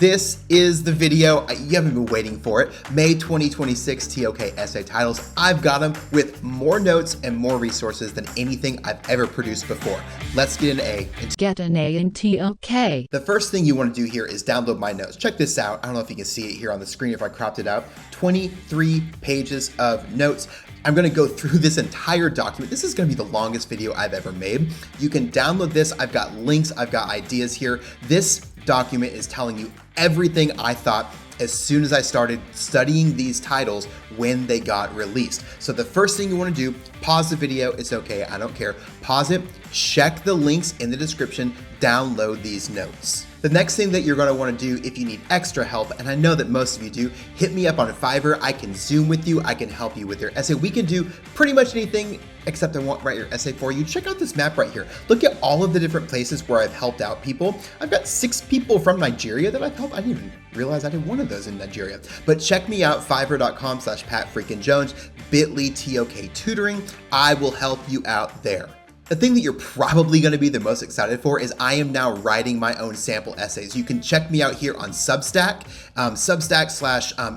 This is the video. You haven't been waiting for it. May 2026 TOK essay titles. I've got them with more notes and more resources than anything I've ever produced before. Let's get an A. Get an A in TOK. The first thing you want to do here is download my notes. Check this out. I don't know if you can see it here on the screen if I cropped it out. 23 pages of notes. I'm going to go through this entire document. This is going to be the longest video I've ever made. You can download this. I've got links. I've got ideas here. This document is telling you everything I thought as soon as I started studying these titles when they got released. So the first thing you want to do, pause the video. It's okay. I don't care. Pause it. Check the links in the description. Download these notes. The next thing that you're going to want to do if you need extra help, and I know that most of you do, hit me up on Fiverr. I can Zoom with you. I can help you with your essay. We can do pretty much anything except I won't write your essay for you. Check out this map right here. Look at all of the different places where I've helped out people. I've got 6 people from Nigeria that I've helped. I didn't even realize I did one of those in Nigeria. But check me out, fiverr.com/PatFreakinJones, bit.ly TOK tutoring. I will help you out there. The thing that you're probably going to be the most excited for is I am now writing my own sample essays. You can check me out here on Substack, Substack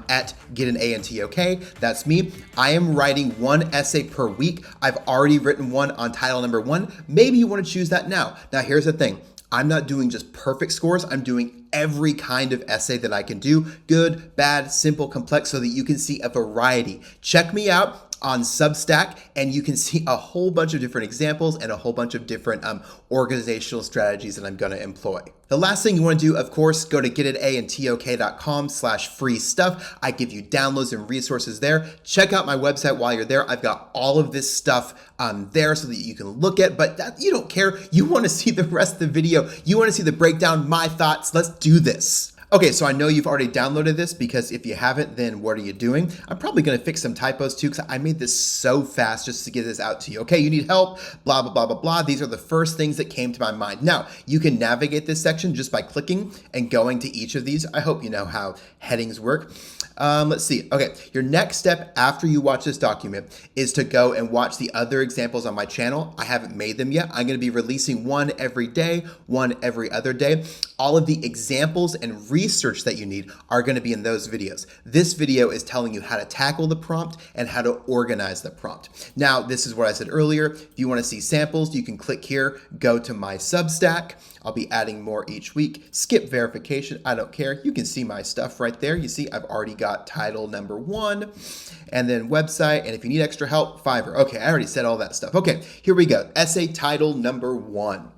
/ at Get an A in TOK. That's me. I am writing 1 essay per week. I've already written one on title number 1. Maybe you want to choose that now. Now, here's the thing. I'm not doing just perfect scores. I'm doing every kind of essay that I can do. Good, bad, simple, complex, so that you can see a variety. Check me out on Substack, and you can see a whole bunch of different examples and a whole bunch of different organizational strategies that I'm going to employ. The last thing you want to do, of course, go to getanAinTOK.com/free stuff. I give you downloads and resources there. Check out my website while you're there. I've got all of this stuff there so that you can look at, but that you don't care. You want to see the rest of the video. You want to see the breakdown, my thoughts. Let's do this. Okay, so I know you've already downloaded this, because if you haven't, then what are you doing? I'm probably going to fix some typos too, because I made this so fast just to get this out to you. Okay, you need help, blah, blah, blah, blah, blah. These are the first things that came to my mind. Now, you can navigate this section just by clicking and going to each of these. I hope you know how headings work. Let's see. Okay, your next step after you watch this document is to go and watch the other examples on my channel. I haven't made them yet. I'm going to be releasing one every day, one every other day. All of the examples and research that you need are going to be in those videos. This video is telling you how to tackle the prompt and how to organize the prompt. Now, this is what I said earlier. If you want to see samples, you can click here, go to my Substack. I'll be adding more each week. Skip verification. I don't care. You can see my stuff right there. You see, I've already got title number 1 and then website. And if you need extra help, Fiverr. Okay, I already said all that stuff. Okay, here we go. Essay title number 1.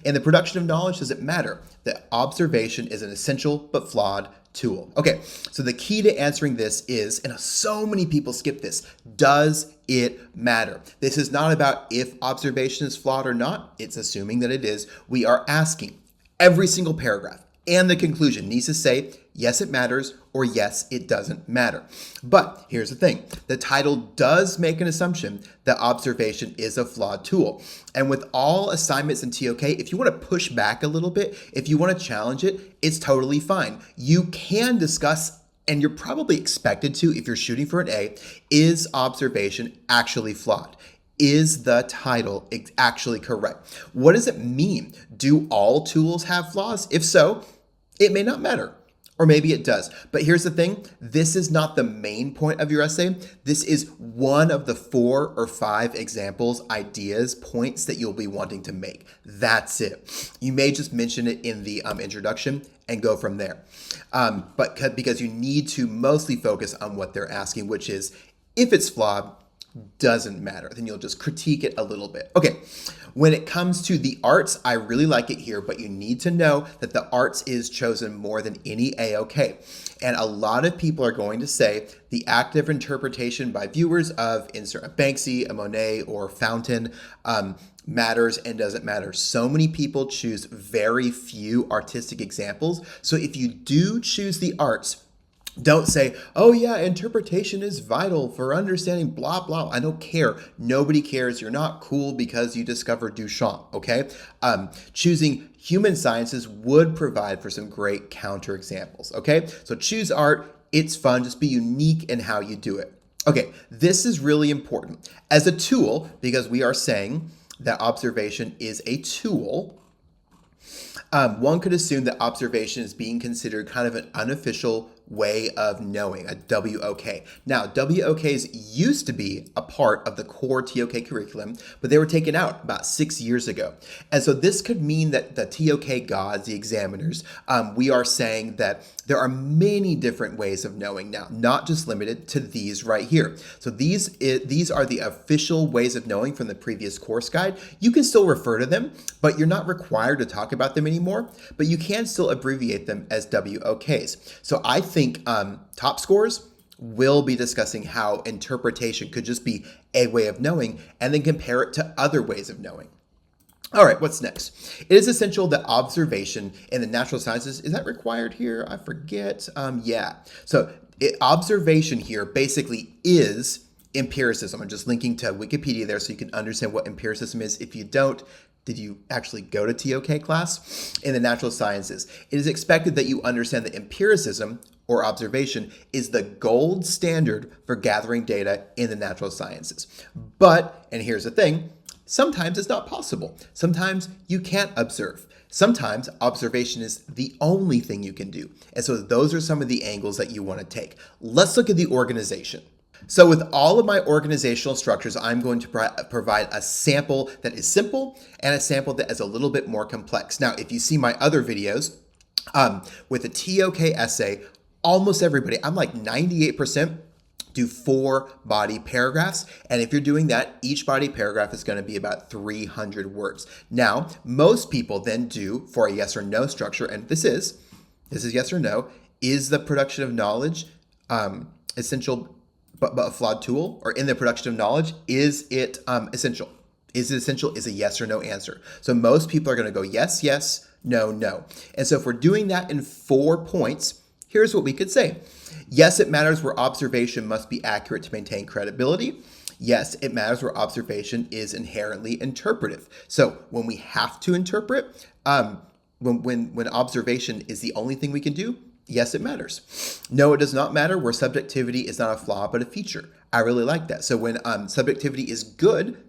In the production of knowledge, does it matter that observation is an essential but flawed tool? Okay, so the key to answering this is, and so many people skip this, does it matter? This is not about if observation is flawed or not. It's assuming that it is. We are asking every single paragraph, and the conclusion needs to say, yes, it matters, or yes, it doesn't matter. But here's the thing. The title does make an assumption that observation is a flawed tool. And with all assignments in TOK, if you want to push back a little bit, if you want to challenge it, it's totally fine. You can discuss, and you're probably expected to if you're shooting for an A, is observation actually flawed? Is the title actually correct? What does it mean? Do all tools have flaws? If so, it may not matter. Or maybe it does. But here's the thing. This is not the main point of your essay. This is one of the 4 or 5 examples, ideas, points that you'll be wanting to make. That's it. You may just mention it in the introduction and go from there. But because you need to mostly focus on what they're asking, which is, if it's flawed, doesn't matter. Then you'll just critique it a little bit. Okay, when it comes to the arts, I really like it here, but you need to know that the arts is chosen more than any AOK. And a lot of people are going to say the active interpretation by viewers of insert a Banksy, a Monet, or Fountain matters and doesn't matter. So many people choose very few artistic examples. So if you do choose the arts, don't say, oh yeah, interpretation is vital for understanding blah, blah. I don't care. Nobody cares. You're not cool because you discovered Duchamp, okay? Choosing human sciences would provide for some great counterexamples, okay? So choose art. It's fun. Just be unique in how you do it. Okay, this is really important. As a tool, because we are saying that observation is a tool, One could assume that observation is being considered kind of an unofficial way of knowing, a WOK. Now, WOKs used to be a part of the core TOK curriculum, but they were taken out about 6 years ago. And so this could mean that the TOK gods, the examiners, we are saying that there are many different ways of knowing now, not just limited to these right here. So these are the official ways of knowing from the previous course guide. You can still refer to them, but you're not required to talk about them anymore, but you can still abbreviate them as WOKs. So I think top scores will be discussing how interpretation could just be a way of knowing and then compare it to other ways of knowing. All right, what's next? It is essential that observation in the natural sciences, is that required here? I forget. Yeah. So observation here basically is empiricism. I'm just linking to Wikipedia there so you can understand what empiricism is. If you don't, did you actually go to TOK class? In the natural sciences, it is expected that you understand that empiricism or observation is the gold standard for gathering data in the natural sciences. But, and here's the thing, sometimes it's not possible. Sometimes you can't observe. Sometimes observation is the only thing you can do. And so those are some of the angles that you want to take. Let's look at the organization. So with all of my organizational structures, I'm going to provide a sample that is simple and a sample that is a little bit more complex. Now, if you see my other videos with a TOK essay, almost everybody, I'm like 98%, do 4 body paragraphs. And if you're doing that, each body paragraph is going to be about 300 words. Now, most people then do for a yes or no structure, and this is yes or no, is the production of knowledge essential but a flawed tool? Or in the production of knowledge, is it essential? Is it essential is a yes or no answer. So most people are going to go yes, yes, no, no. And so if we're doing that in 4 points, here's what we could say. Yes, it matters where observation must be accurate to maintain credibility. Yes, it matters where observation is inherently interpretive. So when we have to interpret, when observation is the only thing we can do, yes, it matters. No, it does not matter where subjectivity is not a flaw, but a feature. I really like that. So when subjectivity is good,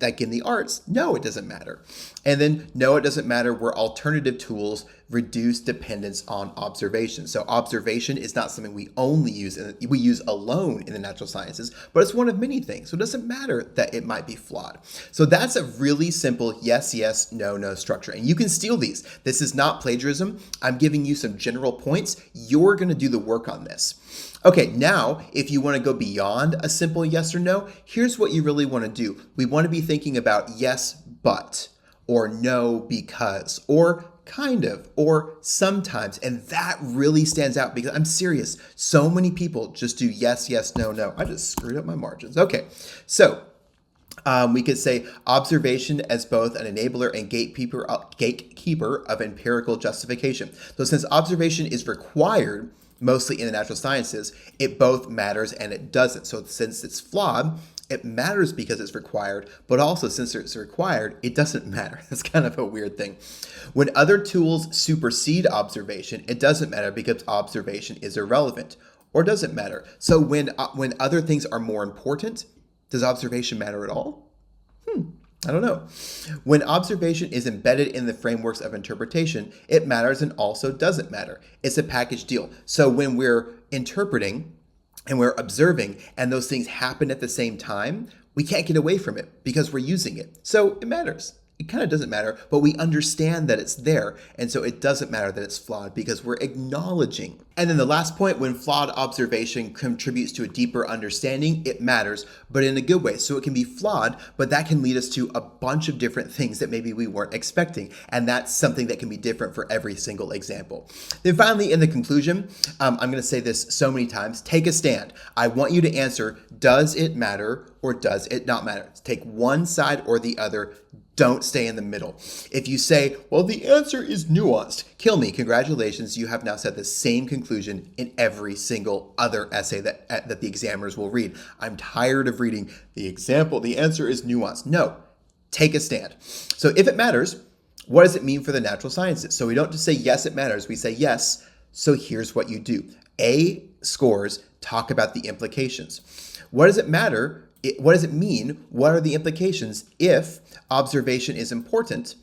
like in the arts, no, it doesn't matter. And then no, it doesn't matter where alternative tools reduce dependence on observation. So observation is not something we only use, we use alone in the natural sciences, but it's one of many things. So it doesn't matter that it might be flawed. So that's a really simple yes, yes, no, no structure. And you can steal these. This is not plagiarism. I'm giving you some general points. You're going to do the work on this. Okay, now, if you want to go beyond a simple yes or no, here's what you really want to do. We want to be thinking about yes, but, or no, because, or kind of, or sometimes. And that really stands out because I'm serious. So many people just do yes, yes, no, no. I just screwed up my margins. Okay, so we could say observation as both an enabler and gatekeeper of empirical justification. So since observation is required, mostly in the natural sciences, it both matters and it doesn't. So since it's flawed, it matters because it's required, but also since it's required, it doesn't matter. That's kind of a weird thing. When other tools supersede observation, it doesn't matter because observation is irrelevant, or doesn't matter. So when other things are more important, does observation matter at all? I don't know. When observation is embedded in the frameworks of interpretation, it matters and also doesn't matter. It's a package deal. So when we're interpreting and we're observing and those things happen at the same time, we can't get away from it because we're using it. So it matters. It kind of doesn't matter, but we understand that it's there. And so it doesn't matter that it's flawed because we're acknowledging. And then the last point, when flawed observation contributes to a deeper understanding, it matters, but in a good way. So it can be flawed, but that can lead us to a bunch of different things that maybe we weren't expecting. And that's something that can be different for every single example. Then finally, in the conclusion, I'm going to say this so many times, take a stand. I want you to answer, does it matter or does it not matter? Take one side or the other. Don't stay in the middle. If you say, well, the answer is nuanced, kill me. Congratulations, you have now said the same conclusion in every single other essay that the examiners will read. I'm tired of reading the example, the answer is nuanced. No, take a stand. So if it matters, what does it mean for the natural sciences? So we don't just say, yes, it matters. We say, yes, so here's what you do. A scores talk about the implications. What does it matter? What does it mean? What are the implications if observation is important,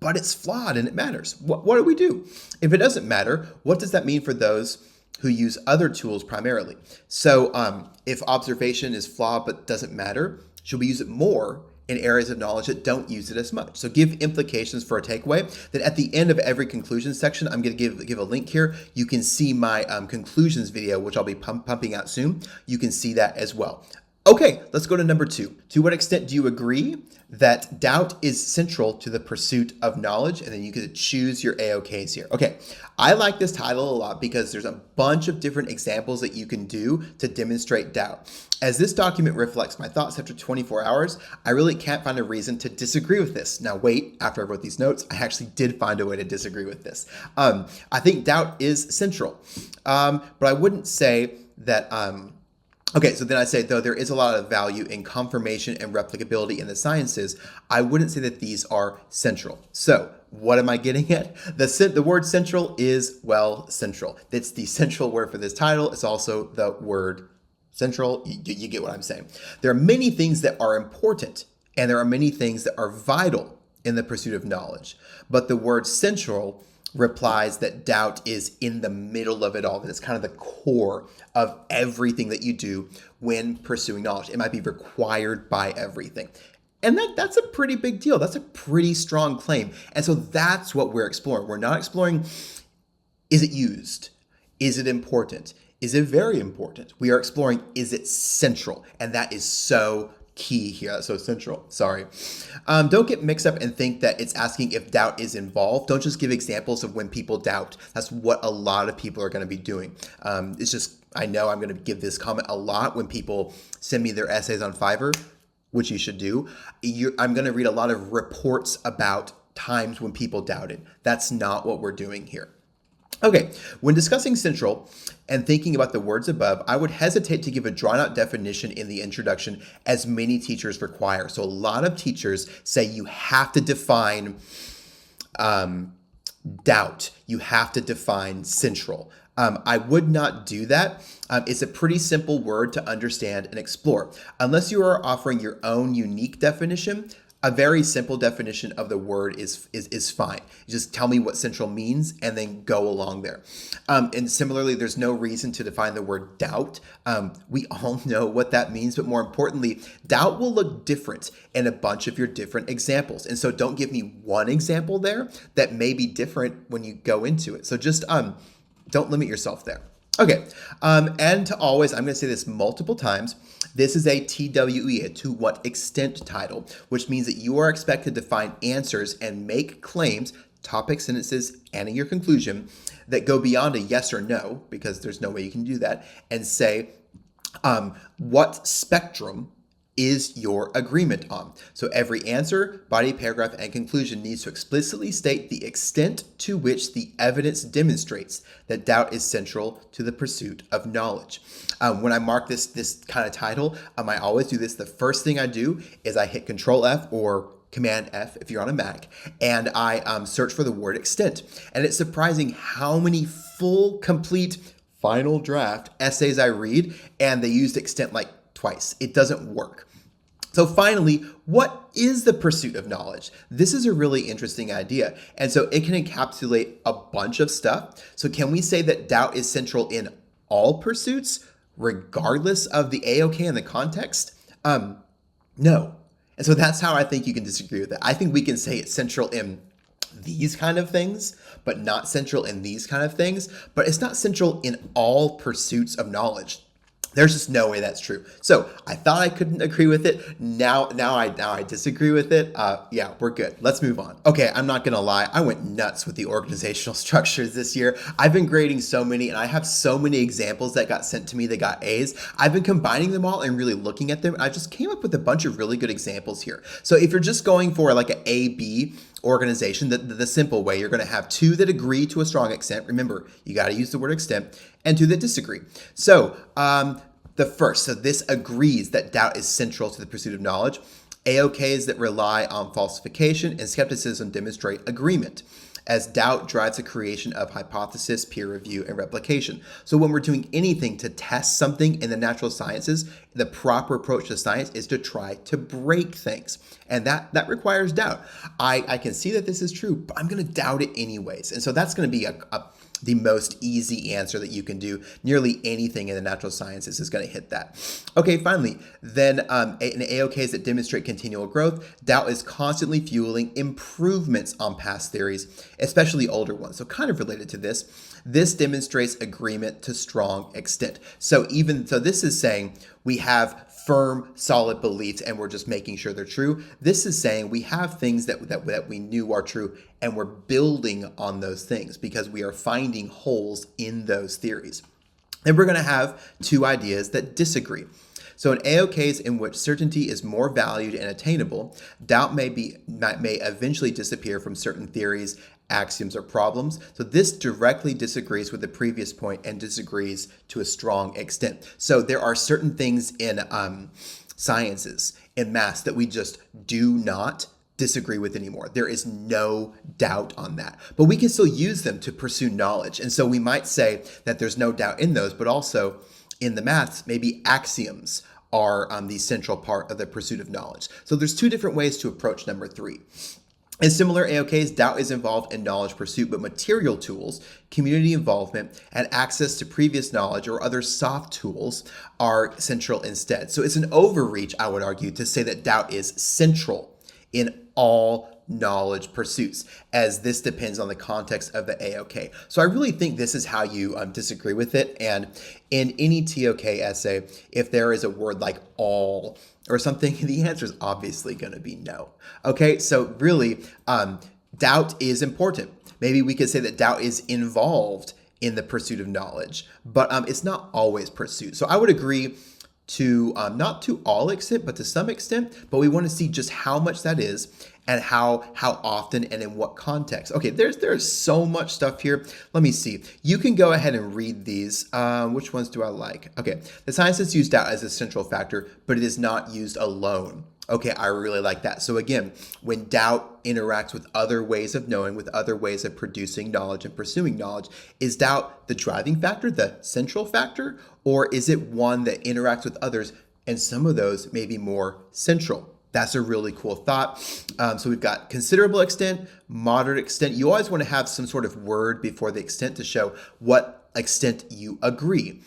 but it's flawed and it matters. What do we do? If it doesn't matter, what does that mean for those who use other tools primarily? So if observation is flawed but doesn't matter, should we use it more in areas of knowledge that don't use it as much? So give implications for a takeaway. Then at the end of every conclusion section, I'm going to give a link here. You can see my conclusions video, which I'll be pumping out soon. You can see that as well. Okay, let's go to number 2. To what extent do you agree that doubt is central to the pursuit of knowledge? And then you could choose your AOKs here. Okay, I like this title a lot because there's a bunch of different examples that you can do to demonstrate doubt. As this document reflects my thoughts after 24 hours, I really can't find a reason to disagree with this. Now wait, after I wrote these notes, I actually did find a way to disagree with this. I think doubt is central, but I wouldn't say that... Okay, so then I say, though there is a lot of value in confirmation and replicability in the sciences, I wouldn't say that these are central. So what am I getting at? The word central is, well, central. It's the central word for this title. It's also the word central. You get what I'm saying. There are many things that are important, and there are many things that are vital in the pursuit of knowledge. But the word central replies that doubt is in the middle of it all, that it's kind of the core of everything that you do when pursuing knowledge. It might be required by everything. And that's a pretty big deal. That's a pretty strong claim. And so that's what we're exploring. We're not exploring, is it used? Is it important? Is it very important? We are exploring, is it central? And that is so key here. So central, sorry. Don't get mixed up and think that it's asking if doubt is involved. Don't just give examples of when people doubt. That's what a lot of people are going to be doing. It's just, I know I'm going to give this comment a lot when people send me their essays on Fiverr, which you should do. I'm going to read a lot of reports about times when people doubted. That's not what we're doing here. Okay, when discussing central and thinking about the words above, I would hesitate to give a drawn-out definition in the introduction as many teachers require. So a lot of teachers say you have to define doubt. You have to define central. I would not do that. It's a pretty simple word to understand and explore. Unless you are offering your own unique definition, a very simple definition of the word is fine. You just tell me what central means and then go along there. And similarly, there's no reason to define the word doubt. We all know what that means, but more importantly, doubt will look different in a bunch of your different examples. And so don't give me one example there that may be different when you go into it. So just don't limit yourself there. Okay, and to always, I'm going to say this multiple times, this is a TWE, a to what extent title, which means that you are expected to find answers and make claims, topic sentences, and in your conclusion that go beyond a yes or no, because there's no way you can do that, and say what spectrum is your agreement on. So every answer, body, paragraph, and conclusion needs to explicitly state the extent to which the evidence demonstrates that doubt is central to the pursuit of knowledge. When I mark this kind of title, I always do this. The first thing I do is I hit Control F or Command F if you're on a Mac, and I search for the word extent. And it's surprising how many full, complete, final draft essays I read, and they used extent like twice. It doesn't work. So finally, what is the pursuit of knowledge? This is a really interesting idea. And so it can encapsulate a bunch of stuff. So can we say that doubt is central in all pursuits, regardless of the AOK and the context? No. And so that's how I think you can disagree with it. I think we can say it's central in these kind of things, but not central in these kind of things. But it's not central in all pursuits of knowledge. There's just no way that's true. So I thought I couldn't agree with it. Now I disagree with it. Yeah, we're good. Let's move on. Okay, I'm not gonna lie. I went nuts with the organizational structures this year. I've been grading so many, and I have so many examples that got sent to me that got A's. I've been combining them all and really looking at them. I just came up with a bunch of really good examples here. So if you're just going for like an A-B organization, the simple way, you're going to have 2 that agree to a strong extent. Remember, you got to use the word extent, and 2 that disagree. So the first, so this agrees that doubt is central to the pursuit of knowledge. AOKs that rely on falsification and skepticism demonstrate agreement. as doubt drives the creation of hypothesis, peer review, and replication. So when we're doing anything to test something in the natural sciences, the proper approach to science is to try to break things. And that requires doubt. I can see that this is true, but I'm going to doubt it anyways. And so that's going to be the most easy answer that you can do. Nearly anything in the natural sciences is going to hit that. Okay, finally, then in AOKs that demonstrate continual growth, doubt is constantly fueling improvements on past theories, especially older ones. So kind of related to this demonstrates agreement to strong extent. So this is saying we have firm, solid beliefs and we're just making sure they're true. This is saying we have things that we knew are true and we're building on those things because we are finding holes in those theories. And we're going to have two ideas that disagree. So in AOKs in which certainty is more valued and attainable, doubt may eventually disappear from certain theories, axioms, or problems. So this directly disagrees with the previous point and disagrees to a strong extent. So there are certain things in sciences, in maths, that we just do not disagree with anymore. There is no doubt on that. But we can still use them to pursue knowledge. And so we might say that there's no doubt in those, but also in the maths, maybe axioms are the central part of the pursuit of knowledge. So there's two different ways to approach number 3. In similar AOKs, doubt is involved in knowledge pursuit, but material tools, community involvement, and access to previous knowledge or other soft tools are central instead. So it's an overreach, I would argue, to say that doubt is central in all knowledge pursuits, as this depends on the context of the AOK. So I really think this is how you disagree with it. And in any TOK essay, if there is a word like all or something, the answer is obviously going to be no. Okay, so really, doubt is important. Maybe we could say that doubt is involved in the pursuit of knowledge, but it's not always pursued. So I would agree to not to all extent, but to some extent, but we want to see just how much that is and how often and in what context. Okay, there's so much stuff here. Let me see. You can go ahead and read these. Which ones do I like? Okay, the sciences use doubt as a central factor, but it is not used alone. Okay, I really like that. So again, when doubt interacts with other ways of knowing, with other ways of producing knowledge and pursuing knowledge, is doubt the driving factor, the central factor, or is it one that interacts with others and some of those may be more central? That's a really cool thought. So we've got considerable extent, moderate extent. You always want to have some sort of word before the extent to show what extent you agree.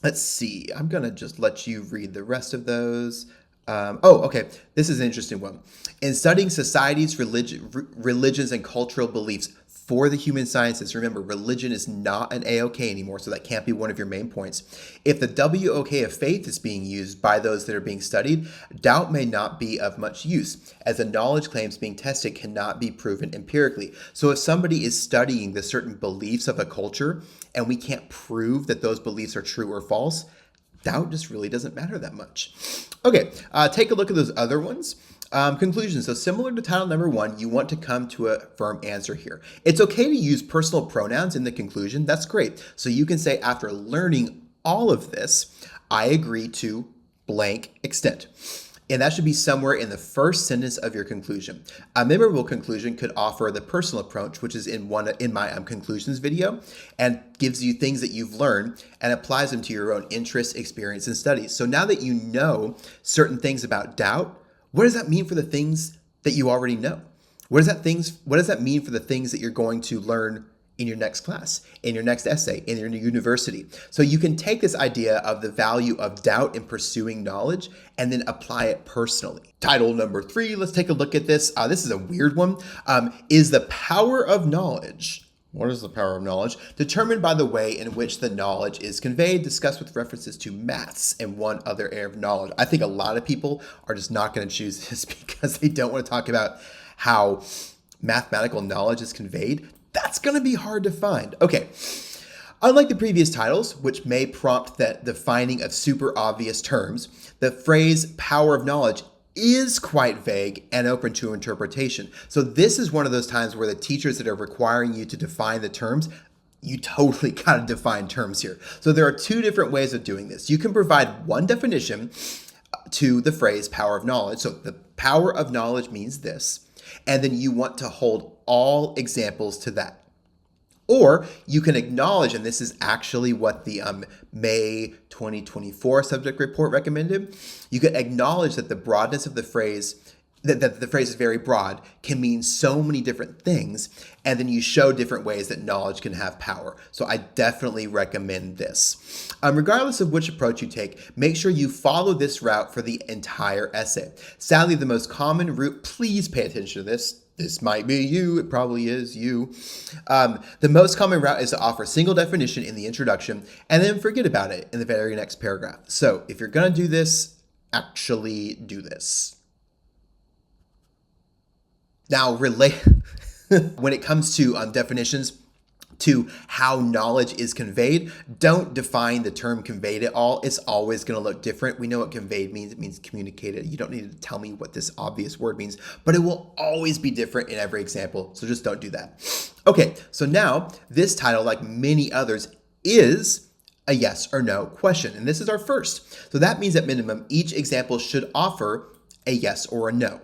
Let's see. I'm going to just let you read the rest of those. Okay. This is an interesting one. In studying societies, religions, and cultural beliefs for the human sciences, remember, religion is not an AOK anymore, so that can't be one of your main points. If the WOK of faith is being used by those that are being studied, doubt may not be of much use, as the knowledge claims being tested cannot be proven empirically. So if somebody is studying the certain beliefs of a culture, and we can't prove that those beliefs are true or false, doubt just really doesn't matter that much. Okay, take a look at those other ones. Conclusion. So similar to title number 1, you want to come to a firm answer here. It's okay to use personal pronouns in the conclusion. That's great. So you can say, after learning all of this, I agree to blank extent. And that should be somewhere in the first sentence of your conclusion. A memorable conclusion could offer the personal approach, which is in my conclusions video, and gives you things that you've learned and applies them to your own interests, experience, and studies. So now that you know certain things about doubt, what does that mean for the things that you already know? What does that mean for the things that you're going to learn in your next class, in your next essay, in your university? So you can take this idea of the value of doubt in pursuing knowledge and then apply it personally. Title number 3, let's take a look at this. This is a weird one. Is the power of knowledge, what is the power of knowledge, determined by the way in which the knowledge is conveyed, discussed with references to maths and one other area of knowledge? I think a lot of people are just not going to choose this because they don't want to talk about how mathematical knowledge is conveyed. That's going to be hard to find. Okay. Unlike the previous titles, which may prompt the finding of super obvious terms, the phrase power of knowledge is quite vague and open to interpretation. So this is one of those times where the teachers that are requiring you to define the terms, you totally got to define terms here. So there are two different ways of doing this. You can provide one definition to the phrase power of knowledge. So the power of knowledge means this. And then you want to hold all examples to that. Or you can acknowledge, and this is actually what the May 2024 subject report recommended, you can acknowledge that the broadness of the phrase, that the phrase is very broad, can mean so many different things, and then you show different ways that knowledge can have power. So I definitely recommend this. Regardless of which approach you take, make sure you follow this route for the entire essay. Sadly, the most common route, please pay attention to this. This might be you, it probably is you. The most common route is to offer a single definition in the introduction and then forget about it in the very next paragraph. So if you're gonna do this, actually do this. Now, when it comes to definitions, to how knowledge is conveyed, don't define the term conveyed at all. It's always going to look different. We know what conveyed means. It means communicated. You don't need to tell me what this obvious word means, but it will always be different in every example. So just don't do that. Okay, so now this title, like many others, is a yes or no question. And this is our first. So that means at minimum, each example should offer a yes or a no.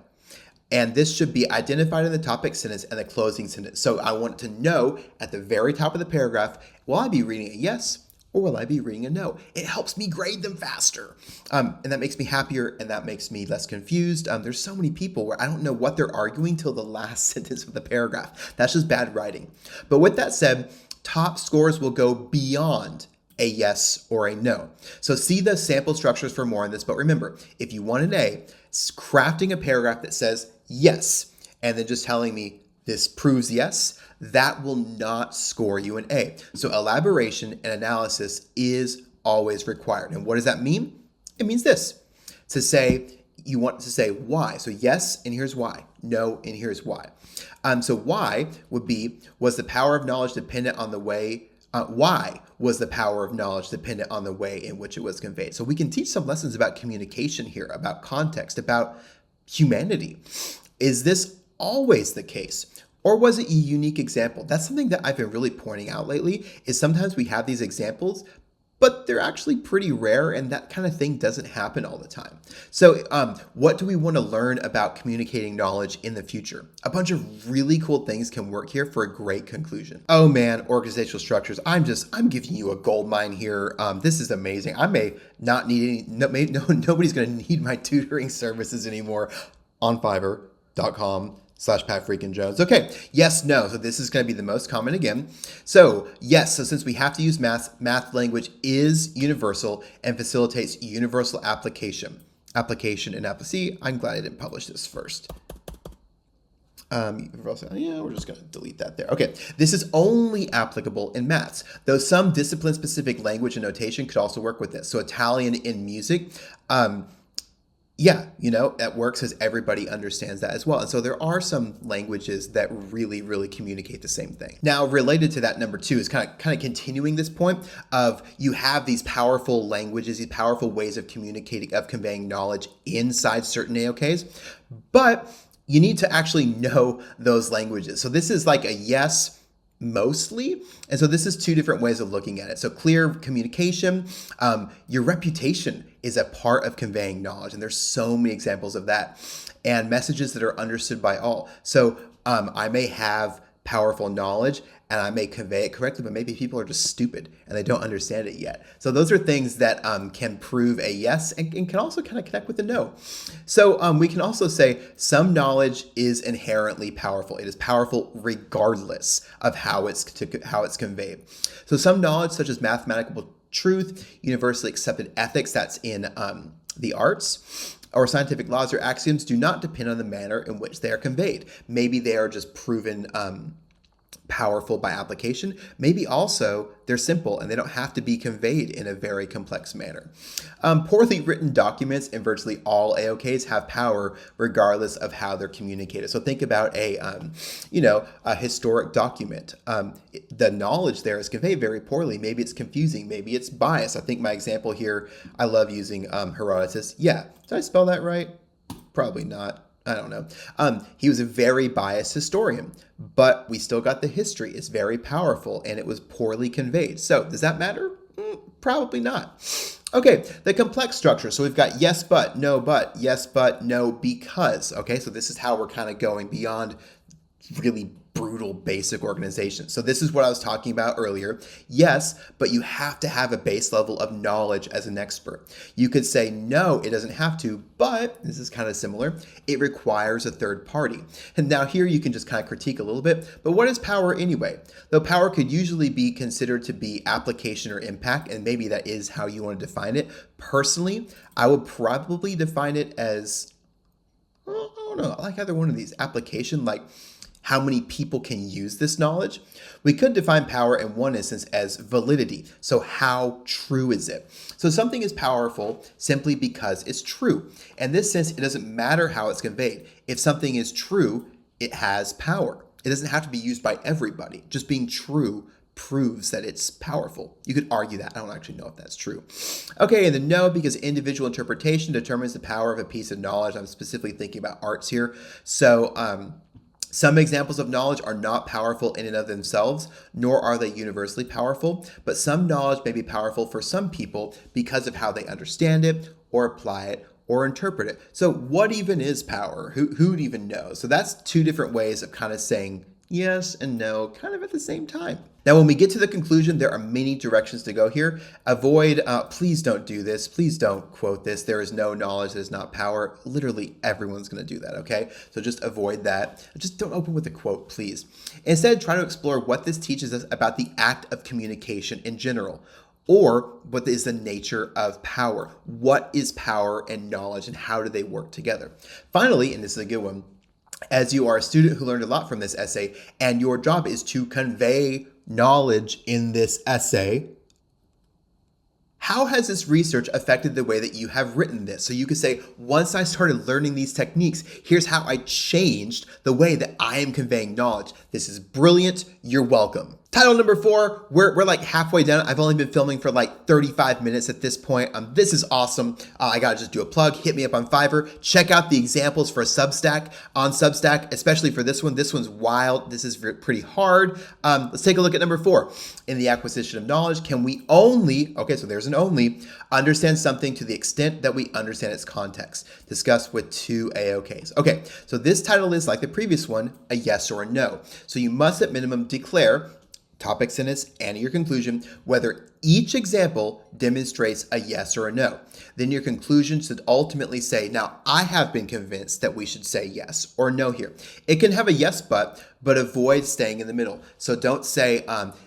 And this should be identified in the topic sentence and the closing sentence. So I want to know at the very top of the paragraph, will I be reading a yes or will I be reading a no? It helps me grade them faster. And that makes me happier and that makes me less confused. There's so many people where I don't know what they're arguing till the last sentence of the paragraph. That's just bad writing. But with that said, top scores will go beyond a yes or a no. So see the sample structures for more on this. But remember, if you want an A, crafting a paragraph that says yes, and then just telling me this proves yes, that will not score you an A. So elaboration and analysis is always required. And what does that mean? It means this, to say, you want to say why. So yes, and here's why. No, and here's why. So why would be, was the power of knowledge dependent on the way, why was the power of knowledge dependent on the way in which it was conveyed? So we can teach some lessons about communication here, about context, about humanity. Is this always the case? Or was it a unique example? That's something that I've been really pointing out lately, is sometimes we have these examples, but they're actually pretty rare and that kind of thing doesn't happen all the time. So what do we want to learn about communicating knowledge in the future? A bunch of really cool things can work here for a great conclusion. Oh man, organizational structures. I'm giving you a gold mine here. This is amazing. I may not need any, nobody's going to need my tutoring services anymore on Fiverr.com/PatFreakinJones. Okay, yes, no. So this is going to be the most common again. So yes, so since we have to use math language is universal and facilitates universal application. See, I'm glad I didn't publish this first. Yeah, we're just going to delete that there. Okay, this is only applicable in maths, though some discipline-specific language and notation could also work with this. So Italian in music, yeah, that works as everybody understands that as well. And so there are some languages that really, really communicate the same thing. Now, related to that, number two is kind of continuing this point of you have these powerful languages, these powerful ways of communicating, of conveying knowledge inside certain AOKs, but you need to actually know those languages. So this is like a yes, mostly. And so this is two different ways of looking at it. So clear communication, your reputation is a part of conveying knowledge. And there's so many examples of that. And messages that are understood by all. So I may have powerful knowledge and I may convey it correctly, but maybe people are just stupid and they don't understand it yet. So those are things that can prove a yes and can also kind of connect with a no. So we can also say some knowledge is inherently powerful. It is powerful regardless of how it's conveyed. So some knowledge, such as mathematical truth, universally accepted ethics, that's in the arts, or scientific laws or axioms, do not depend on the manner in which they are conveyed. Maybe they are just proven powerful by application. Maybe also they're simple and they don't have to be conveyed in a very complex manner. Poorly written documents in virtually all AOKs have power regardless of how they're communicated. So think about a historic document. The knowledge there is conveyed very poorly. Maybe it's confusing. Maybe it's biased. I think my example here, I love using Herodotus. Yeah, did I spell that right? Probably not. I don't know. He was a very biased historian, but we still got the history. It's very powerful and it was poorly conveyed. So does that matter? Probably not. Okay, the complex structure. So we've got yes, but, yes, but, no, because. Okay, so this is how we're kind of going beyond really brutal basic organization. So this is what I was talking about earlier. Yes, but you have to have a base level of knowledge as an expert. You could say, no, it doesn't have to, but this is kind of similar. It requires a third party. And now here you can just kind of critique a little bit, but what is power anyway? Though power could usually be considered to be application or impact, and maybe that is how you want to define it. Personally, I would probably define it as, I don't know, I like either one of these. Application, like how many people can use this knowledge. We could define power in one instance as validity. So how true is it? So something is powerful simply because it's true. In this sense, it doesn't matter how it's conveyed. If something is true, it has power. It doesn't have to be used by everybody. Just being true proves that it's powerful. You could argue that. I don't actually know if that's true. Okay, and then no, because individual interpretation determines the power of a piece of knowledge. I'm specifically thinking about arts here. So, some examples of knowledge are not powerful in and of themselves, nor are they universally powerful, but some knowledge may be powerful for some people because of how they understand it or apply it or interpret it. So what even is power? Who'd even know? So that's two different ways of kind of saying yes and no kind of at the same time. Now, when we get to the conclusion, there are many directions to go here. Avoid, please don't do this. Please don't quote this. There is no knowledge that is not power. Literally everyone's going to do that, okay? So just avoid that. Just don't open with a quote, please. Instead, try to explore what this teaches us about the act of communication in general, or what is the nature of power. What is power and knowledge, and how do they work together? Finally, and this is a good one, as you are a student who learned a lot from this essay, and your job is to convey knowledge in this essay, how has this research affected the way that you have written this? So you could say, once I started learning these techniques, here's how I changed the way that I am conveying knowledge. This is brilliant. You're welcome. Title number 4, we're like halfway done. I've only been filming for like 35 minutes at this point. This is awesome. I gotta just do a plug. Hit me up on Fiverr. Check out the examples for Substack on Substack, especially for this one. This one's wild. This is pretty hard. Let's take a look at number 4. In the acquisition of knowledge, can we only, okay, so there's an only, understand something to the extent that we understand its context? Discussed with 2 AOKs. Okay, so this title is like the previous one, a yes or a no. So you must at minimum declare topic sentence and your conclusion, whether each example demonstrates a yes or a no. Then your conclusion should ultimately say, now I have been convinced that we should say yes or no here. It can have a yes but avoid staying in the middle. So don't say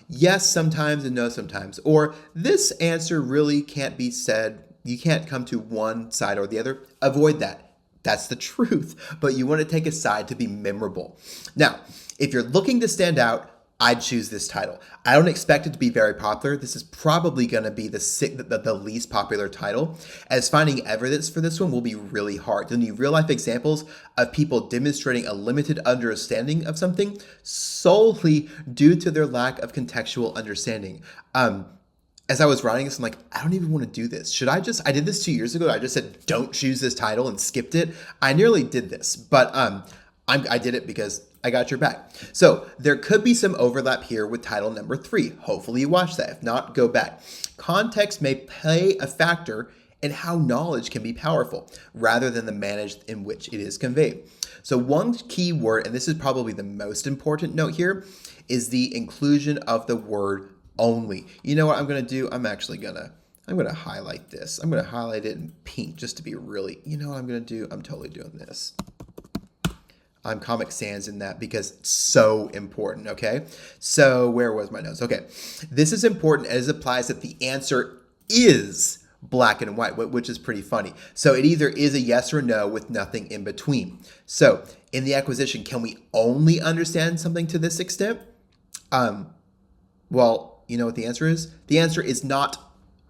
yes sometimes and no sometimes, or this answer really can't be said. You can't come to one side or the other. Avoid that. That's the truth, but you want to take a side to be memorable. Now, if you're looking to stand out, I'd choose this title. I don't expect it to be very popular. This is probably going to be the least popular title, as finding evidence for this one will be really hard. You'll need real life examples of people demonstrating a limited understanding of something solely due to their lack of contextual understanding. As I was writing this, I'm like, I don't even want to do this. I did this 2 years ago. I just said, don't choose this title and skipped it. I nearly did this, but I did it because I got your back. So there could be some overlap here with title number 3. Hopefully you watched that. If not, go back. Context may play a factor in how knowledge can be powerful rather than the manner in which it is conveyed. So one key word, and this is probably the most important note here, is the inclusion of the word only. You know what I'm going to do? I'm going to highlight this. I'm going to highlight it in pink just to be really, you know what I'm going to do? I'm totally doing this. I'm Comic Sans in that because it's so important, okay? So where was my notes? Okay, this is important as it applies that the answer is black and white, which is pretty funny. So it either is a yes or no with nothing in between. So in the acquisition, can we only understand something to this extent? Well, you know what the answer is? The answer is not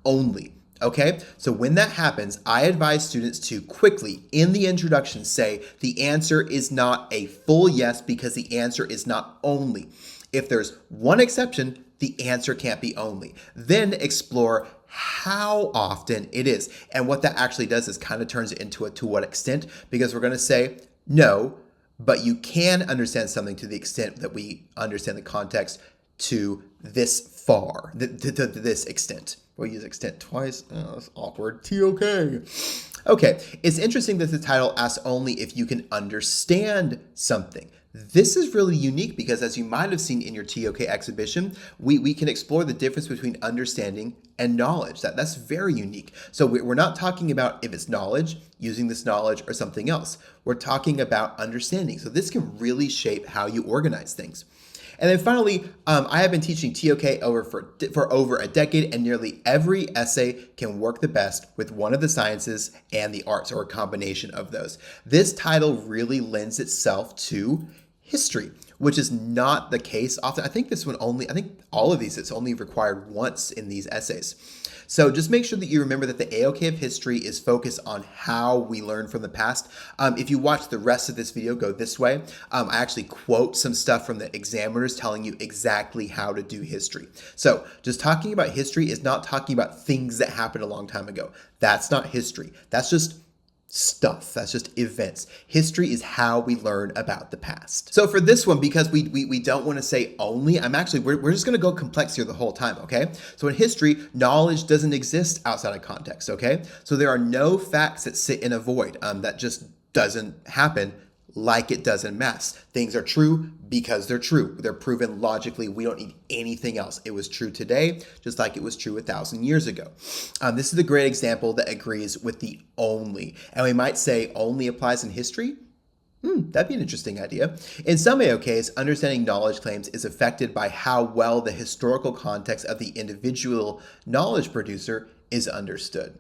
only. Okay, so when that happens, I advise students to quickly, in the introduction, say the answer is not a full yes because the answer is not only. If there's one exception, the answer can't be only. Then explore how often it is. And what that actually does is kind of turns it into a to what extent, because we're going to say no, but you can understand something to the extent that we understand the context to this far, to this extent. We'll use extent twice. Oh, that's awkward. TOK. Okay, it's interesting that the title asks only if you can understand something. This is really unique because, as you might have seen in your TOK exhibition, we can explore the difference between understanding and knowledge. That's very unique. So we're not talking about if it's knowledge, using this knowledge, or something else. We're talking about understanding. So this can really shape how you organize things. And then finally, I have been teaching TOK for over a decade, and nearly every essay can work the best with one of the sciences and the arts, or a combination of those. This title really lends itself to history, which is not the case often. I think all of these, it's only required once in these essays. So just make sure that you remember that the AOK of history is focused on how we learn from the past. If you watch the rest of this video, go this way. I actually quote some stuff from the examiners telling you exactly how to do history. So just talking about history is not talking about things that happened a long time ago. That's not history. That's just stuff. That's just events. History is how we learn about the past. So for this one, because we don't want to say only, we're just going to go complex here the whole time, okay? So in history, knowledge doesn't exist outside of context, okay? So there are no facts that sit in a void. That just doesn't happen like it does in maths. Things are true because they're true. They're proven logically. We don't need anything else. It was true today, just like it was true 1,000 years ago. This is a great example that agrees with the only. And we might say only applies in history. That'd be an interesting idea. In some AOKs, understanding knowledge claims is affected by how well the historical context of the individual knowledge producer is understood.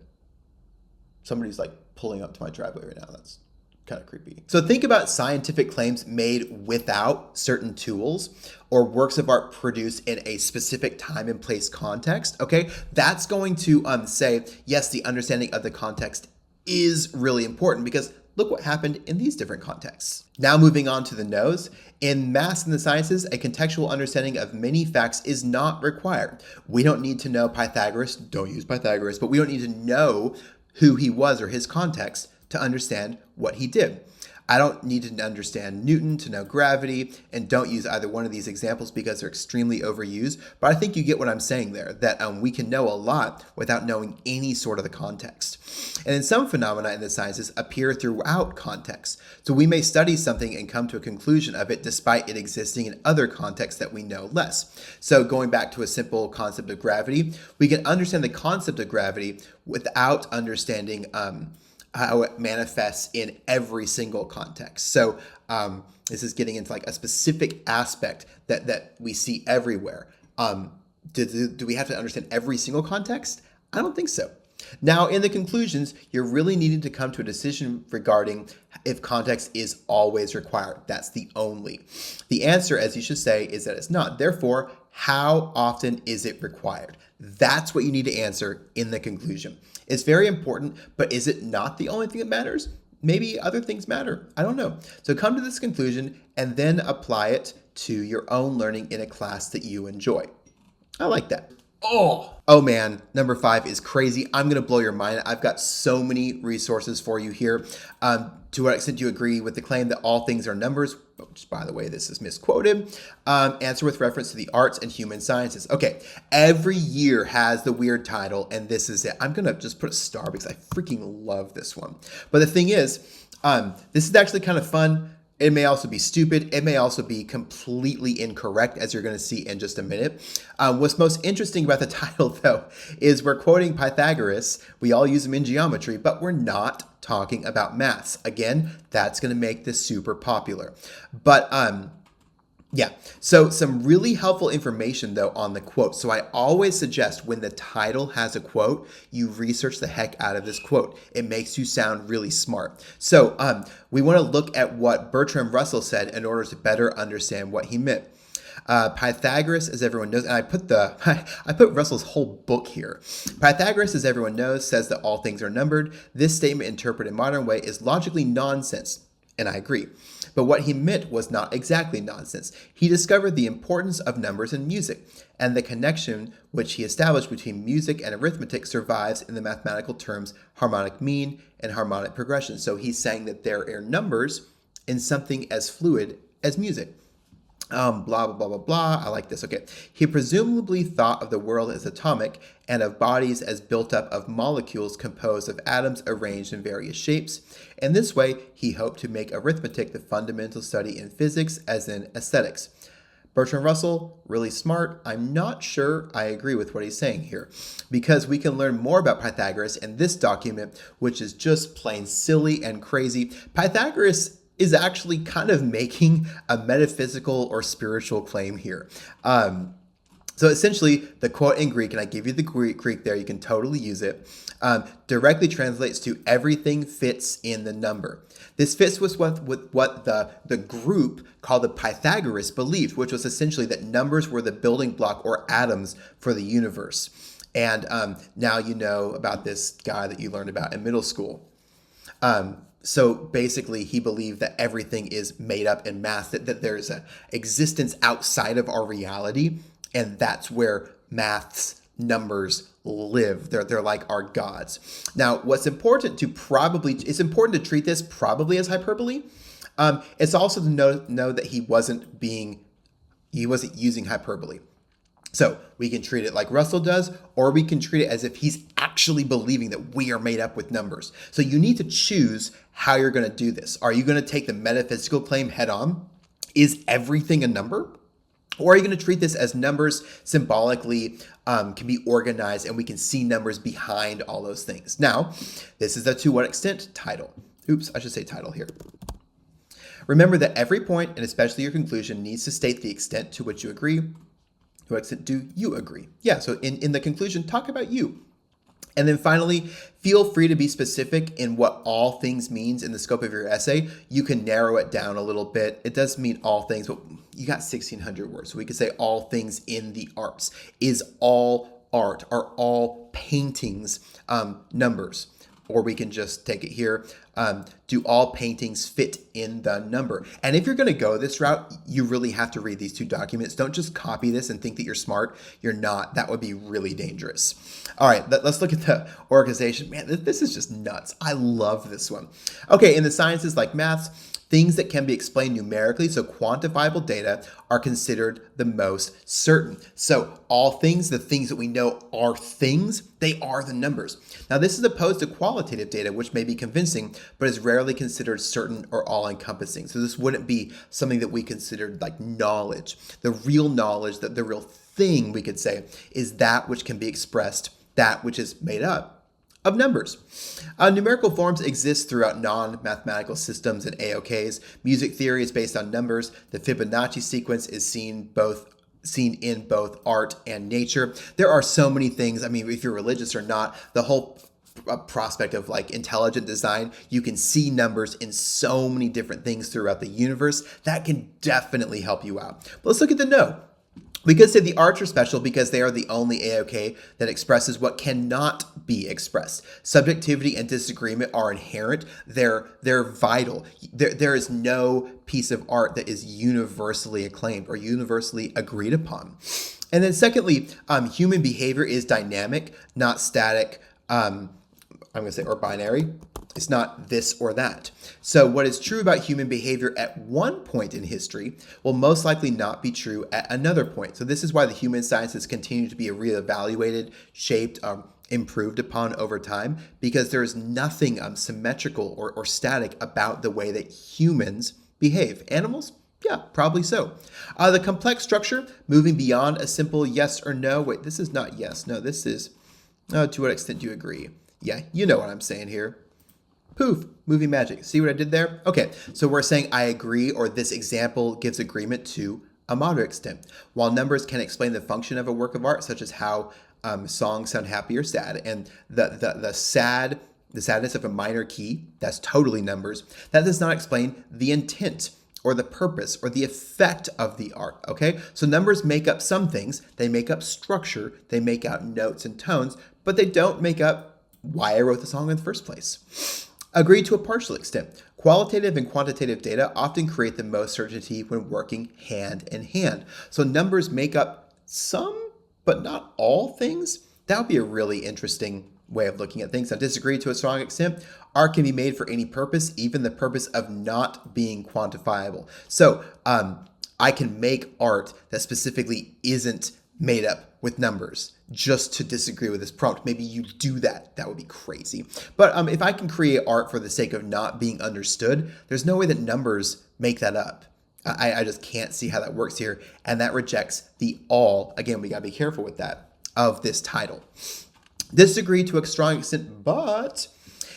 Somebody's like pulling up to my driveway right now. That's kind of creepy. So think about scientific claims made without certain tools, or works of art produced in a specific time and place context, okay? That's going to say, yes, the understanding of the context is really important, because look what happened in these different contexts. Now moving on to the no's. In maths and the sciences, a contextual understanding of many facts is not required. We don't need to know Pythagoras, don't use Pythagoras, but we don't need to know who he was or his context to understand what he did. I don't need to understand Newton to know gravity, and don't use either one of these examples because they're extremely overused, but I think you get what I'm saying there, that we can know a lot without knowing any sort of the context. And then some phenomena in the sciences appear throughout context. So we may study something and come to a conclusion of it despite it existing in other contexts that we know less. So going back to a simple concept of gravity, we can understand the concept of gravity without understanding how it manifests in every single context. So this is getting into like a specific aspect that we see everywhere. Do we have to understand every single context? I don't think so. Now, in the conclusions, you're really needing to come to a decision regarding if context is always required. That's the only. The answer, as you should say, is that it's not. Therefore, how often is it required? That's what you need to answer in the conclusion. It's very important, but is it not the only thing that matters? Maybe other things matter. I don't know. So come to this conclusion and then apply it to your own learning in a class that you enjoy. I like that. Oh man, number 5 is crazy. I'm going to blow your mind. I've got so many resources for you here. To what extent do you agree with the claim that all things are numbers? Which, by the way, this is misquoted. Answer with reference to the arts and human sciences. Okay, every year has the weird title, and this is it. I'm going to just put a star because I freaking love this one. But the thing is, this is actually kind of fun. It may also be stupid. It may also be completely incorrect, as you're going to see in just a minute. What's most interesting about the title, though, is we're quoting Pythagoras. We all use him in geometry, but we're not talking about maths. Again, that's going to make this super popular. But yeah, so some really helpful information, though, on the quote. So I always suggest when the title has a quote, you research the heck out of this quote. It makes you sound really smart. So we want to look at what Bertrand Russell said in order to better understand what he meant. Pythagoras, as everyone knows, and I put Russell's whole book here. Pythagoras, as everyone knows, says that all things are numbered. This statement, interpreted in modern way, is logically nonsense, and I agree. But what he meant was not exactly nonsense. He discovered the importance of numbers in music, and the connection which he established between music and arithmetic survives in the mathematical terms harmonic mean and harmonic progression. So he's saying that there are numbers in something as fluid as music. Blah, blah, blah, blah, blah. I like this. Okay. He presumably thought of the world as atomic and of bodies as built up of molecules composed of atoms arranged in various shapes. In this way, he hoped to make arithmetic the fundamental study in physics as in aesthetics. Bertrand Russell, really smart. I'm not sure I agree with what he's saying here, because we can learn more about Pythagoras in this document, which is just plain silly and crazy. Pythagoras is actually kind of making a metaphysical or spiritual claim here. So essentially, the quote in Greek, and I give you the Greek there, you can totally use it, directly translates to everything fits in the number. This fits with what the group called the Pythagoras believed, which was essentially that numbers were the building block or atoms for the universe. And now you know about this guy that you learned about in middle school. So basically, he believed that everything is made up in math, that there's an existence outside of our reality, and that's where math's numbers live. They're like our gods. Now, what's important it's important to treat this probably as hyperbole. It's also to know that he wasn't using hyperbole. So we can treat it like Russell does, or we can treat it as if he's actually believing that we are made up with numbers. So you need to choose how you're going to do this. Are you going to take the metaphysical claim head on? Is everything a number? Or are you going to treat this as numbers symbolically can be organized and we can see numbers behind all those things? Now, this is the to what extent title. Oops, I should say title here. Remember that every point, and especially your conclusion, needs to state the extent to which you agree. To what extent do you agree? Yeah, so in the conclusion, talk about you. And then finally, feel free to be specific in what all things means in the scope of your essay. You can narrow it down a little bit. It does mean all things, but you got 1,600 words. So we could say all things in the arts. Is all art, are all paintings numbers? Or we can just take it here. Do all paintings fit in the number? And if you're going to go this route, you really have to read these two documents. Don't just copy this and think that you're smart. You're not. That would be really dangerous. All right, let's look at the organization. Man, this is just nuts. I love this one. Okay, in the sciences like maths, things that can be explained numerically, so quantifiable data, are considered the most certain. So all things, the things that we know are things, they are the numbers. Now this is opposed to qualitative data, which may be convincing, but is rarely considered certain or all-encompassing. So this wouldn't be something that we considered like knowledge. The real knowledge, the real thing we could say, is that which can be expressed, that which is made up of numbers. Numerical forms exist throughout non-mathematical systems and AOKs. Music theory is based on numbers. The Fibonacci sequence is seen in both art and nature. There are so many things. I mean, if you're religious or not, the whole prospect of like intelligent design, you can see numbers in so many different things throughout the universe. That can definitely help you out. But let's look at the no. We could say the arts are special because they are the only AOK that expresses what cannot be expressed. Subjectivity and disagreement are inherent. They're vital. There is no piece of art that is universally acclaimed or universally agreed upon. And then secondly, human behavior is dynamic, not static. I'm going to say, or binary. It's not this or that. So what is true about human behavior at one point in history will most likely not be true at another point. So this is why the human sciences continue to be reevaluated, shaped, improved upon over time, because there is nothing symmetrical or static about the way that humans behave. Animals? Yeah, probably so. The complex structure, moving beyond a simple yes or no. Wait, this is not yes. No, this is to what extent do you agree? Yeah, you know what I'm saying here. Poof, movie magic. See what I did there? Okay, so we're saying I agree, or this example gives agreement to a moderate extent. While numbers can explain the function of a work of art, such as how songs sound happy or sad, and the sadness of a minor key, that's totally numbers. That does not explain the intent or the purpose or the effect of the art, okay? So numbers make up some things. They make up structure. They make out notes and tones, but they don't make up why I wrote the song in the first place. Agree to a partial extent. Qualitative and quantitative data often create the most certainty when working hand in hand. So numbers make up some, but not all things. That would be a really interesting way of looking at things. Now, disagree to a strong extent. Art can be made for any purpose, even the purpose of not being quantifiable. So I can make art that specifically isn't made up with numbers just to disagree with this prompt. Maybe you do that. That would be crazy. But if I can create art for the sake of not being understood, there's no way that numbers make that up. I just can't see how that works here. And that rejects the all. Again, we got to be careful with that of this title. Disagree to a strong extent, but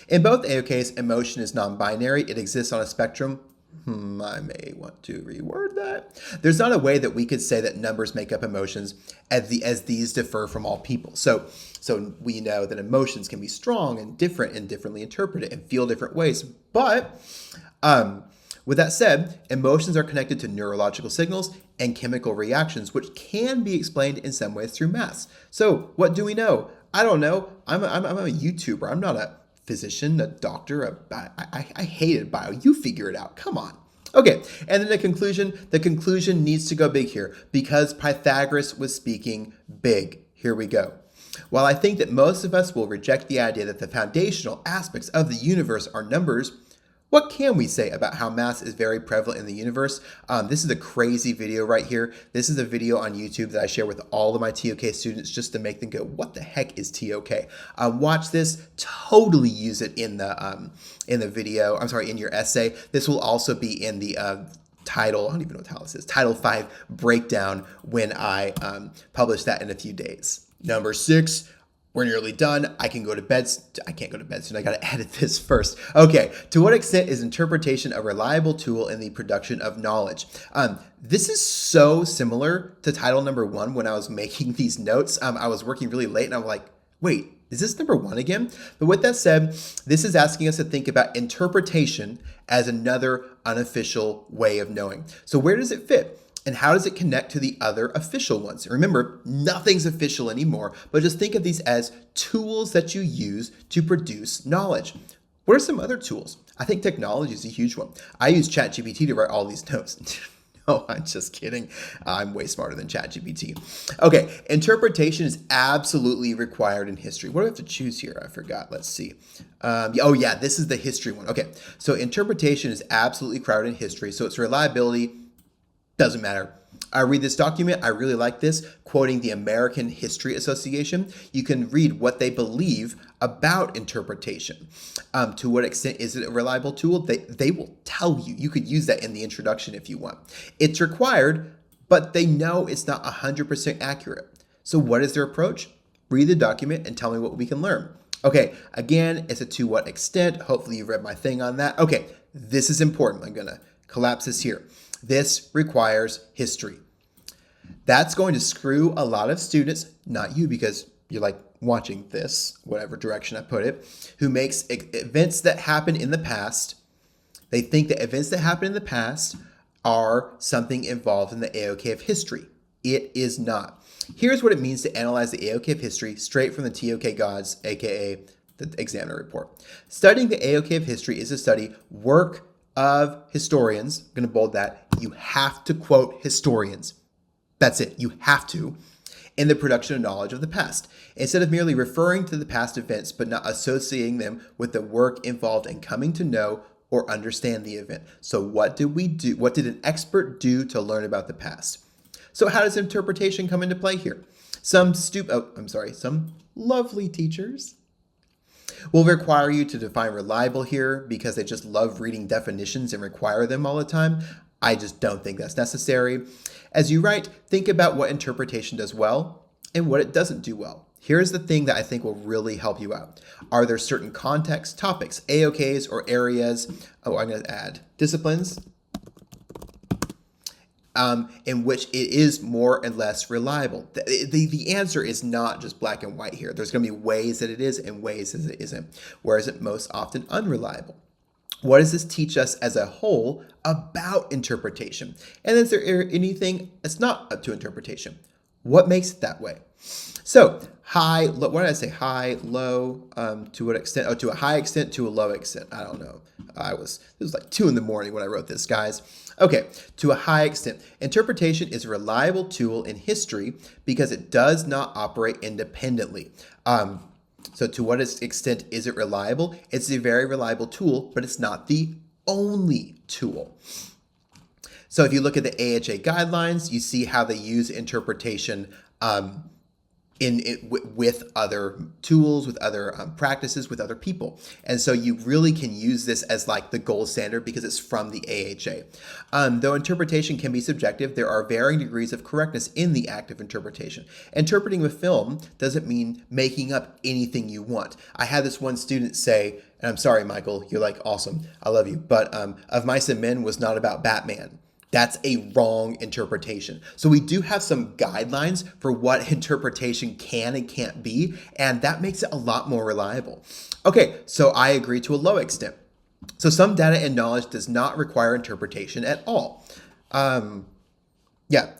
in both AOKs, emotion is non-binary. It exists on a spectrum. I may want to reword that. There's not a way that we could say that numbers make up emotions as these differ from all people. So we know that emotions can be strong and different and differently interpreted and feel different ways. But with that said, emotions are connected to neurological signals and chemical reactions, which can be explained in some ways through math. So what do we know? I don't know. I'm a YouTuber. I'm not a physician, a doctor. I hated bio. You figure it out. Come on. Okay, and then the conclusion needs to go big here because Pythagoras was speaking big. Here we go. While I think that most of us will reject the idea that the foundational aspects of the universe are numbers, what can we say about how math is very prevalent in the universe? This is a crazy video right here. This is a video on YouTube that I share with all of my TOK students just to make them go, what the heck is TOK? Watch this, totally use it in the video, in your essay. This will also be in the title, I don't even know what title this is, Title 5 breakdown when I publish that in a few days. Number 6. We're nearly done. I can go to bed. I can't go to bed soon. I got to edit this first. Okay. To what extent is interpretation a reliable tool in the production of knowledge? This is so similar to title number 1 when I was making these notes. I was working really late and I'm like, wait, is this number 1 again? But with that said, this is asking us to think about interpretation as another unofficial way of knowing. So where does it fit? And how does it connect to the other official ones? Remember, nothing's official anymore, but just think of these as tools that you use to produce knowledge. What are some other tools? I think technology is a huge one. I use ChatGPT to write all these notes. No, I'm just kidding. I'm way smarter than ChatGPT. Okay, interpretation is absolutely required in history. What do I have to choose here? I forgot. Let's see. Oh yeah, this is the history one. Okay, so interpretation is absolutely required in history. So its reliability doesn't matter. I read this document. I really like this, quoting the American History Association. You can read what they believe about interpretation. To what extent is it a reliable tool? They will tell you. You could use that in the introduction if you want. It's required, but they know it's not 100% accurate. So what is their approach? Read the document and tell me what we can learn. Okay, again, it's a to what extent. Hopefully you've read my thing on that. Okay, this is important. I'm going to collapse this here. This requires history. That's going to screw a lot of students, not you because you're like watching this, whatever direction I put it, who makes events that happen in the past. They think that events that happen in the past are something involved in the AOK of history. It is not. Here's what it means to analyze the AOK of history straight from the TOK gods, aka the examiner report. Studying the AOK of history is to study work of historians. I'm going to bold that. You have to quote historians. That's it. You have to. In the production of knowledge of the past. Instead of merely referring to the past events, but not associating them with the work involved in coming to know or understand the event. So what did we do? What did an expert do to learn about the past? So how does interpretation come into play here? Some lovely teachers will require you to define reliable here because they just love reading definitions and require them all the time. I just don't think that's necessary. As you write, think about what interpretation does well and what it doesn't do well. Here's the thing that I think will really help you out. Are there certain contexts, topics, AOKs, or areas, I'm going to add disciplines, in which it is more and less reliable? The answer is not just black and white here. There's going to be ways that it is and ways that it isn't. Where is it most often unreliable? What does this teach us as a whole about interpretation? And is there anything that's not up to interpretation? What makes it that way? So high, low, what did I say? High, low, to what extent? Oh, to a high extent, to a low extent. I don't know. It was like 2 a.m. when I wrote this, guys. Okay, to a high extent. Interpretation is a reliable tool in history because it does not operate independently. So to what extent is it reliable? It's a very reliable tool, but it's not the only tool. So if you look at the AHA guidelines, you see how they use interpretation with other tools, with other practices, with other people. And so you really can use this as like the gold standard because it's from the AHA. Though interpretation can be subjective, there are varying degrees of correctness in the act of interpretation. Interpreting a film doesn't mean making up anything you want. I had this one student say, and I'm sorry, Michael, you're like awesome, I love you, but Of Mice and Men was not about Batman. That's a wrong interpretation. So we do have some guidelines for what interpretation can and can't be, and that makes it a lot more reliable. Okay, so I agree to a low extent. So some data and knowledge does not require interpretation at all.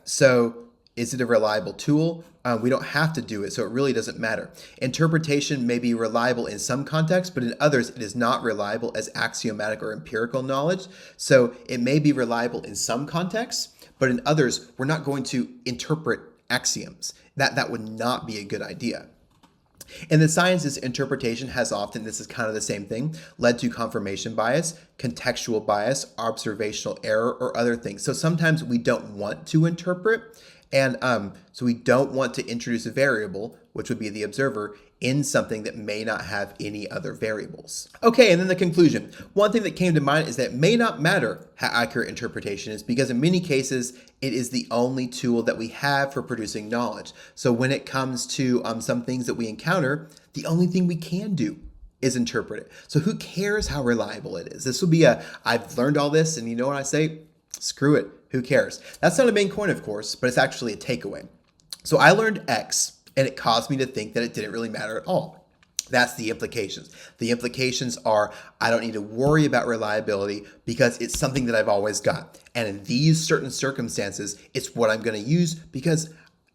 So is it a reliable tool? We don't have to do it, so it really doesn't matter. Interpretation may be reliable in some contexts, but in others it is not reliable as axiomatic or empirical knowledge. So it may be reliable in some contexts, but in others we're not going to interpret axioms. That would not be a good idea. In the sciences, interpretation has often, this is kind of the same thing, led to confirmation bias, contextual bias, observational error, or other things. So sometimes we don't want to interpret, and so we don't want to introduce a variable, which would be the observer, in something that may not have any other variables. Okay, and then the conclusion. One thing that came to mind is that it may not matter how accurate interpretation is because in many cases, it is the only tool that we have for producing knowledge. So when it comes to some things that we encounter, the only thing we can do is interpret it. So who cares how reliable it is? This will be I've learned all this, and you know what I say? Screw it. Who cares? That's not a main point, of course, but it's actually a takeaway. So I learned X, and it caused me to think that it didn't really matter at all. That's the implications. The implications are I don't need to worry about reliability because it's something that I've always got. And in these certain circumstances, it's what I'm going to use because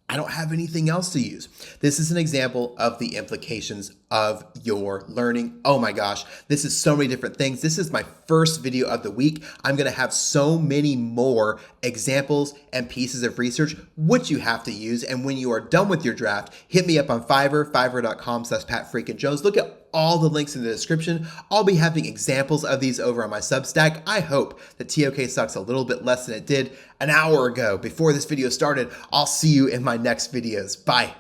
I don't have anything else to use. This is an example of the implications of your learning. Oh my gosh, this is so many different things. This is my first video of the week. I'm gonna have so many more examples and pieces of research which you have to use. And when you are done with your draft, hit me up on Fiverr, fiverr.com/PatFreakinJones. Look at all the links in the description. I'll be having examples of these over on my Substack. I hope that TOK sucks a little bit less than it did an hour ago before this video started. I'll see you in my next videos. Bye.